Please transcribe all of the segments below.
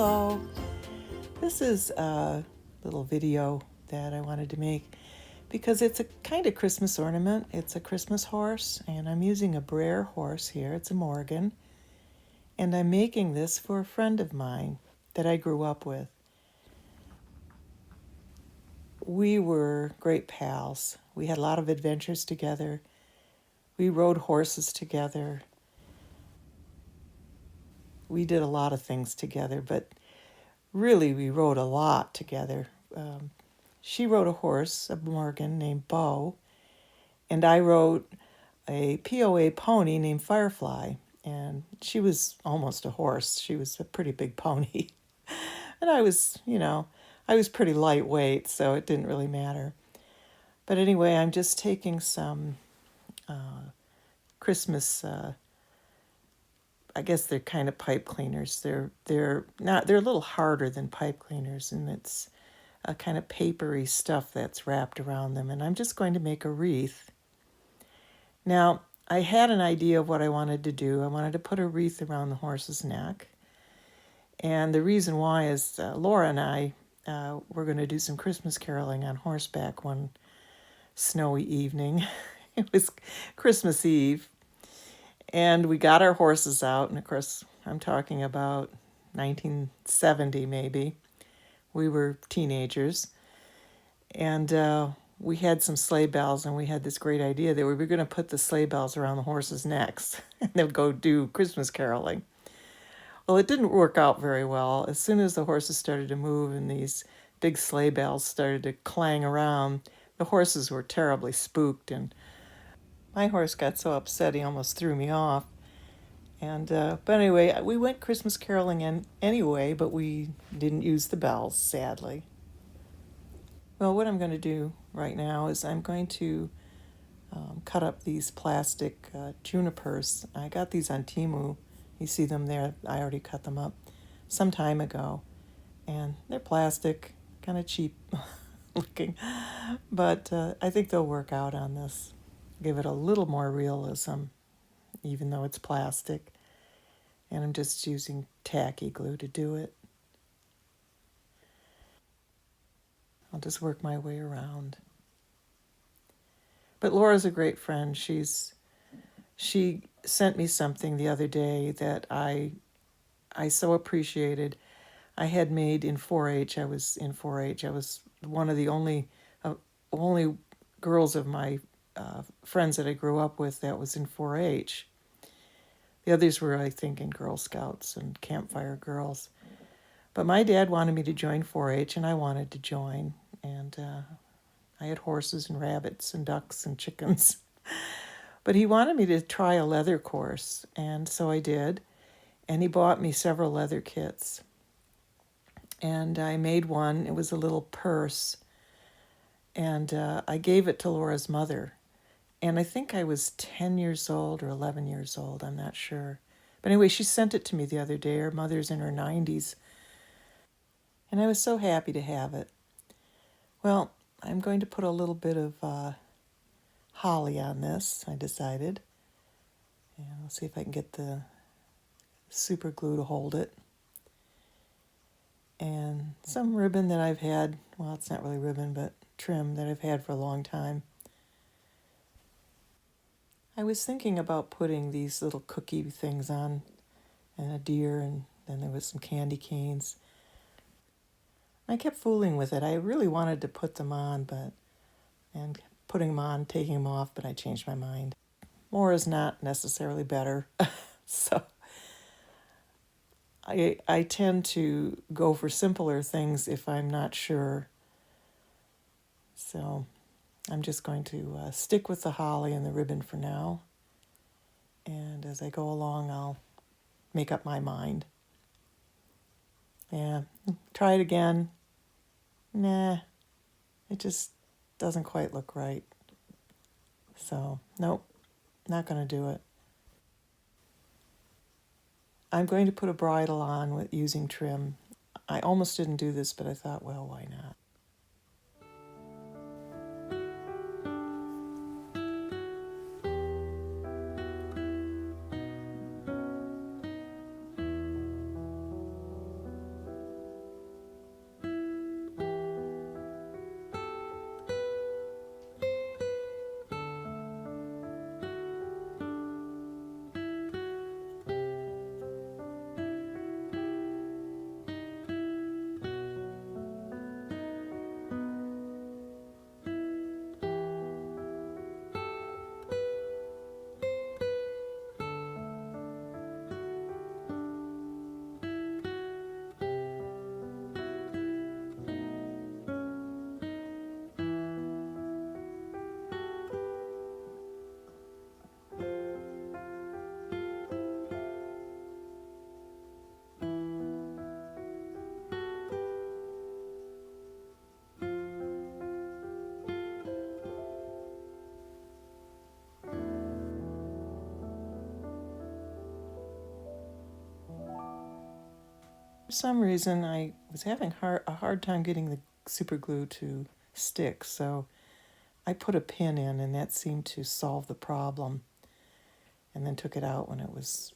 Hello. This is a little video that I wanted to make because it's a kind of Christmas ornament. It's a Christmas horse, and I'm using a Breyer horse here. It's a Morgan, and I'm making this for a friend of mine that I grew up with. We were great pals. We had a lot of adventures together. We rode horses together. We did a lot of things together, but really we rode a lot together. She rode a horse, a Morgan named Bo, and I rode a POA pony named Firefly. And she was almost a horse. She was a pretty big pony. And I was, I was pretty lightweight, so it didn't really matter. But anyway, I'm just taking some Christmas. I guess they're kind of pipe cleaners. They're not. They're a little harder than pipe cleaners, and it's a kind of papery stuff that's wrapped around them. And I'm just going to make a wreath. Now, I had an idea of what I wanted to do. I wanted to put a wreath around the horse's neck. And the reason why is Laura and I were going to do some Christmas caroling on horseback one snowy evening. It was Christmas Eve. And we got our horses out. And of course, I'm talking about 1970 maybe. We were teenagers. And we had some sleigh bells, and we had this great idea that we were going to put the sleigh bells around the horses' necks and they'd go do Christmas caroling. Well, it didn't work out very well. As soon as the horses started to move and these big sleigh bells started to clang around, the horses were terribly spooked, and my horse got so upset he almost threw me off. But anyway, we went Christmas caroling anyway, but we didn't use the bells, sadly. Well, what I'm going to do right now is I'm going to cut up these plastic junipers. I got these on Temu. You see them there. I already cut them up some time ago. And they're plastic, kind of cheap looking. But I think they'll work out on this. Give it a little more realism, even though it's plastic. And I'm just using tacky glue to do it. I'll just work my way around. But Laura's a great friend. She sent me something the other day that I so appreciated. I had made in 4-H. I was in 4-H. I was one of the only girls of my friends that I grew up with that was in 4-H. The others were, I think, in Girl Scouts and Campfire Girls. But my dad wanted me to join 4-H, and I wanted to join. And I had horses and rabbits and ducks and chickens. But he wanted me to try a leather course, and so I did. And he bought me several leather kits. And I made one. It was a little purse. And I gave it to Laura's mother. And I think I was 10 years old or 11 years old. I'm not sure. But anyway, she sent it to me the other day. Her mother's in her 90s. And I was so happy to have it. Well, I'm going to put a little bit of holly on this, I decided. And I'll see if I can get the super glue to hold it. And some ribbon that I've had, well, it's not really ribbon, but trim that I've had for a long time. I was thinking about putting these little cookie things on, and a deer, and then there was some candy canes. I kept fooling with it. I really wanted to put them on, and putting them on, taking them off, but I changed my mind. More is not necessarily better. So I tend to go for simpler things if I'm not sure. So I'm just going to stick with the holly and the ribbon for now. And as I go along, I'll make up my mind. Yeah, try it again. Nah, it just doesn't quite look right. So, nope, not going to do it. I'm going to put a bridle on using trim. I almost didn't do this, but I thought, well, why not? For some reason, I was having a hard time getting the super glue to stick, so I put a pin in, and that seemed to solve the problem, and then took it out when it was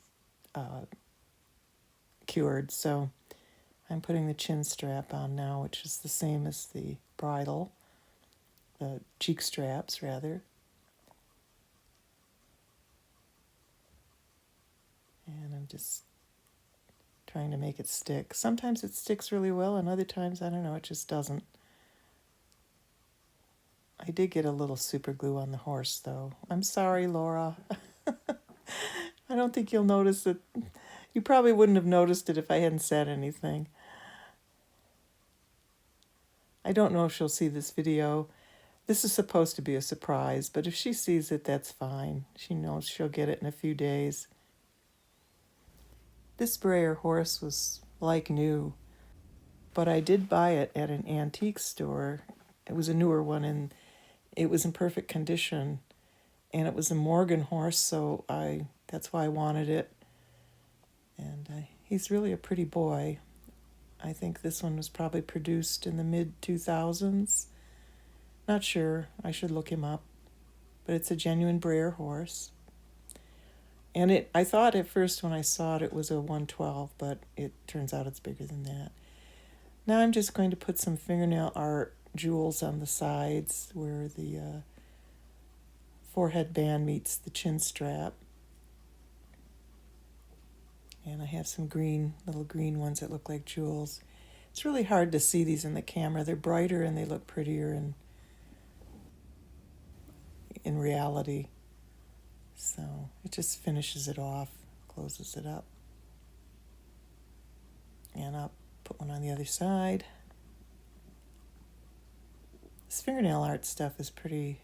cured. So I'm putting the chin strap on now, which is the same as the bridle, the cheek straps rather. And I'm just trying to make it stick. Sometimes it sticks really well, and other times, I don't know, it just doesn't. I did get a little super glue on the horse, though. I'm sorry, Laura. I don't think you'll notice it. You probably wouldn't have noticed it if I hadn't said anything. I don't know if she'll see this video. This is supposed to be a surprise, but if she sees it, that's fine. She knows she'll get it in a few days. This Breyer horse was like new, but I did buy it at an antique store. It was a newer one, and it was in perfect condition. And it was a Morgan horse, so that's why I wanted it. And he's really a pretty boy. I think this one was probably produced in the mid-2000s. Not sure. I should look him up. But it's a genuine Breyer horse. And I thought at first when I saw it, it was a 112, but it turns out it's bigger than that. Now I'm just going to put some fingernail art jewels on the sides where the forehead band meets the chin strap. And I have some little green ones that look like jewels. It's really hard to see these in the camera. They're brighter and they look prettier in reality. So it just finishes it off, closes it up. And I'll put one on the other side. This fingernail art stuff is pretty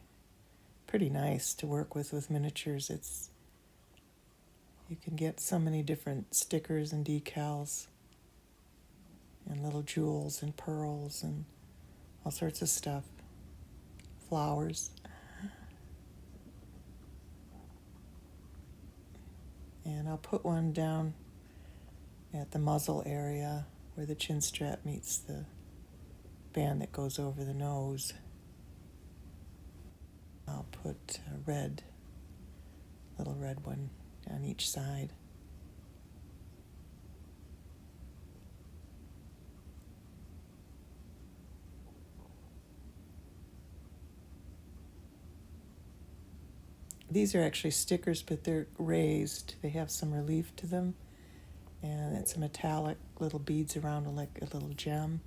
nice to work with miniatures. You can get so many different stickers and decals and little jewels and pearls and all sorts of stuff. Flowers. And I'll put one down at the muzzle area where the chin strap meets the band that goes over the nose. I'll put a little red one on each side. These are actually stickers, but they're raised. They have some relief to them. And it's a metallic little beads around it like a little gem.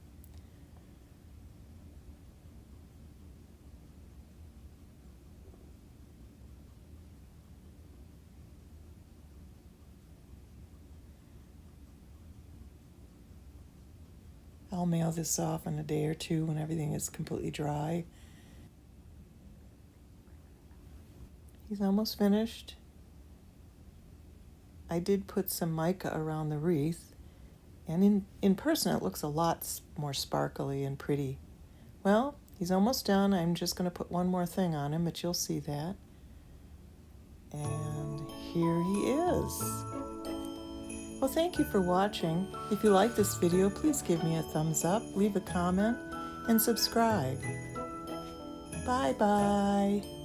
I'll mail this off in a day or two when everything is completely dry. He's almost finished. I did put some mica around the wreath, and in person it looks a lot more sparkly and pretty. Well, he's almost done. I'm just going to put one more thing on him, but you'll see that. And here he is. Well, thank you for watching. If you like this video, please give me a thumbs up, leave a comment, and subscribe. Bye-bye.